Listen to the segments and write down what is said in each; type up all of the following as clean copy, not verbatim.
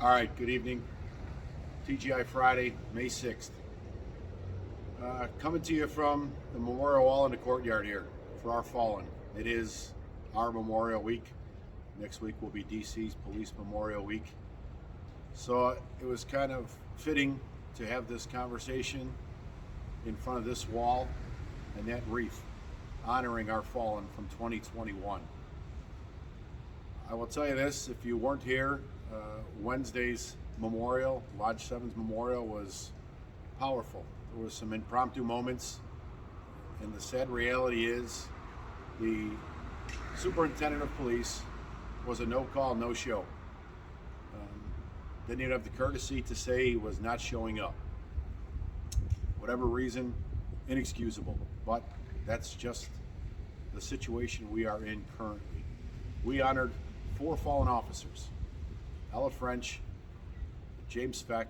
All right, good evening. TGI Friday, May 6th. Coming to you from the Memorial Wall in the courtyard here for our fallen. It is our Memorial Week. Next week will be DC's Police Memorial Week. So it was kind of fitting to have this conversation in front of this wall and that wreath, honoring our fallen from 2021. I will tell you this, if you weren't here, Wednesday's memorial, Lodge 7's memorial, was powerful. There was some impromptu moments, and the sad reality is the superintendent of police was a no-call, no-show. Didn't even have the courtesy to say he was not showing up. Whatever reason, inexcusable, but that's just the situation we are in currently. We honored 4 fallen officers: Ella French, James Feck,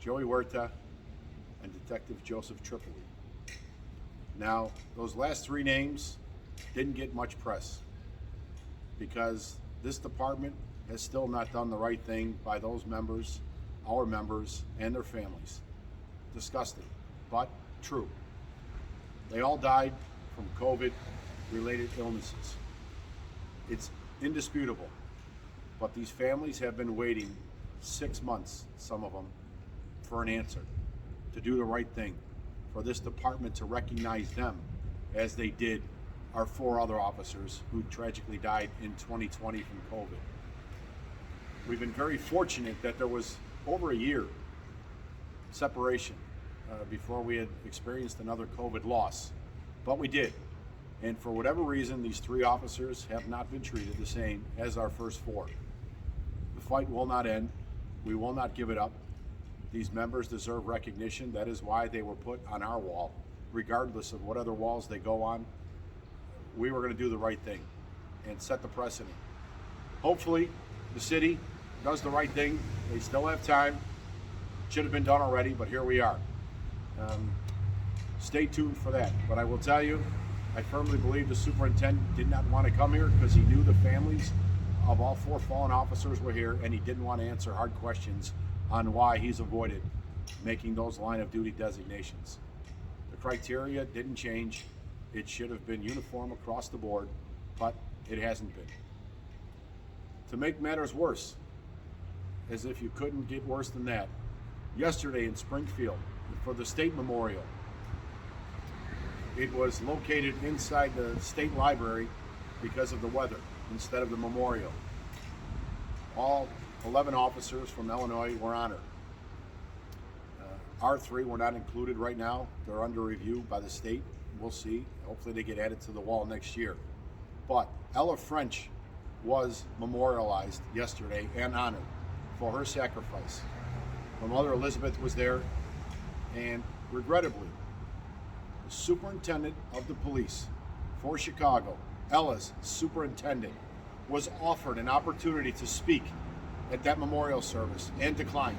Joey Huerta, and Detective Joseph Tripoli. Now, those last 3 names didn't get much press because this department has still not done the right thing by those members, our members, and their families. Disgusting, but true. They all died from COVID-related illnesses. It's indisputable, but these families have been waiting 6 months, some of them, for an answer, to do the right thing, for this department to recognize them as they did our 4 other officers who tragically died in 2020 from COVID. We've been very fortunate that there was over a year separation before we had experienced another COVID loss, but we did. And for whatever reason, these 3 officers have not been treated the same as our first 4. The fight will not end. We will not give it up. These members deserve recognition. That is why they were put on our wall. Regardless of what other walls they go on, we were going to do the right thing and set the precedent. Hopefully, the city does the right thing. They still have time. Should have been done already, but here we are. Stay tuned for that. But I will tell you, I firmly believe the superintendent did not want to come here because he knew the families of all 4 fallen officers were here, and he didn't want to answer hard questions on why he's avoided making those line of duty designations. The criteria didn't change. It should have been uniform across the board, but it hasn't been. To make matters worse, as if you couldn't get worse than that, yesterday in Springfield, for the state memorial, it was located inside the state library because of the weather instead of the memorial. All 11 officers from Illinois were honored. Our 3 were not included right now. They're under review by the state. We'll see. Hopefully they get added to the wall next year. But Ella French was memorialized yesterday and honored for her sacrifice. Her mother Elizabeth was there, and regrettably, the superintendent of the police for Chicago, Ella's superintendent, was offered an opportunity to speak at that memorial service and declined.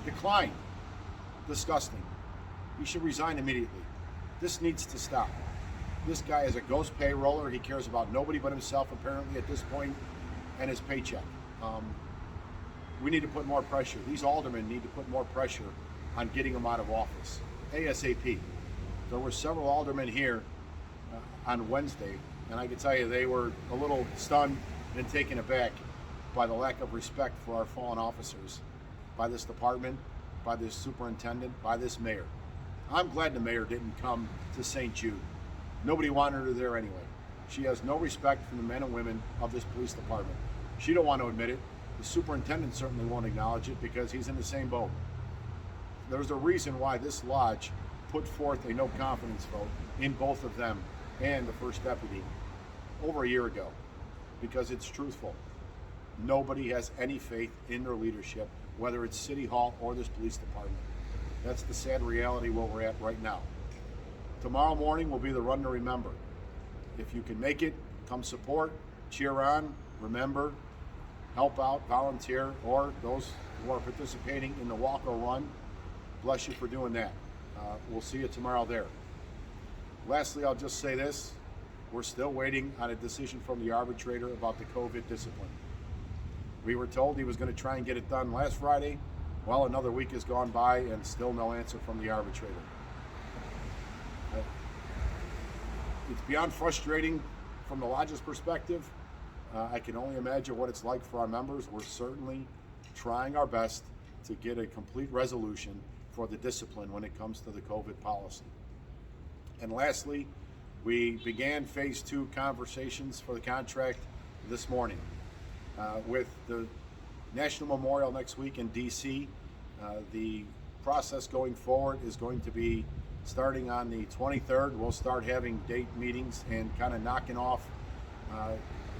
Declined. Disgusting. He should resign immediately. This needs to stop. This guy is a ghost payroller. He cares about nobody but himself, apparently, at this point, and his paycheck. We need to put more pressure. These aldermen need to put more pressure on getting him out of office, ASAP. There were several aldermen here on Wednesday, and I can tell you they were a little stunned and taken aback by the lack of respect for our fallen officers, by this department, by this superintendent, by this mayor. I'm glad the mayor didn't come to St. Jude. Nobody wanted her there anyway. She has no respect for the men and women of this police department. She don't want to admit it. The superintendent certainly won't acknowledge it because he's in the same boat. There's a reason why this lodge put forth a no confidence vote in both of them and the first deputy over a year ago, because it's truthful. Nobody has any faith in their leadership, whether it's City Hall or this police department. That's the sad reality where we're at right now. Tomorrow morning will be the Run to Remember. If you can make it, come support, cheer on, remember, help out, volunteer, or those who are participating in the walk or run, bless you for doing that. We'll see you tomorrow there. Lastly, I'll just say this. We're still waiting on a decision from the arbitrator about the COVID discipline. We were told he was going to try and get it done last Friday. Well, another week has gone by and still no answer from the arbitrator. It's beyond frustrating from the Lodge's perspective. I can only imagine what it's like for our members. We're certainly trying our best to get a complete resolution for the discipline when it comes to the COVID policy. And lastly, we began phase 2 conversations for the contract this morning. With the National Memorial next week in DC, the process going forward is going to be starting on the 23rd. We'll start having date meetings and kind of knocking off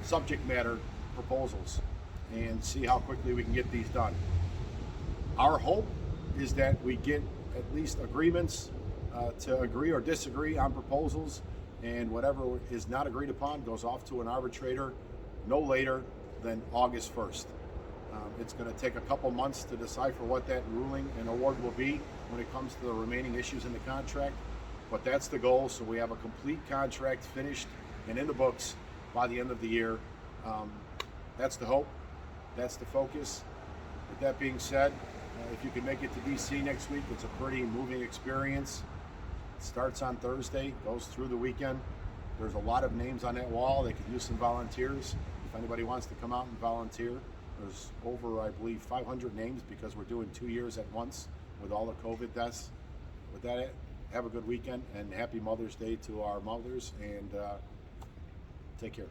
subject matter proposals and see how quickly we can get these done. Our hope is that we get at least agreements to agree or disagree on proposals, and whatever is not agreed upon goes off to an arbitrator no later than August 1st. It's going to take a couple months to decipher what that ruling and award will be when it comes to the remaining issues in the contract, but that's the goal, so we have a complete contract finished and in the books by the end of the year. That's the hope, that's the focus. With that being said, if you can make it to DC next week, it's a pretty moving experience. It starts on Thursday, goes through the weekend. There's a lot of names on that wall. They could use some volunteers. If anybody wants to come out and volunteer, there's over, I believe, 500 names because we're doing 2 years at once with all the COVID deaths. With that, have a good weekend and happy Mother's Day to our mothers, and take care.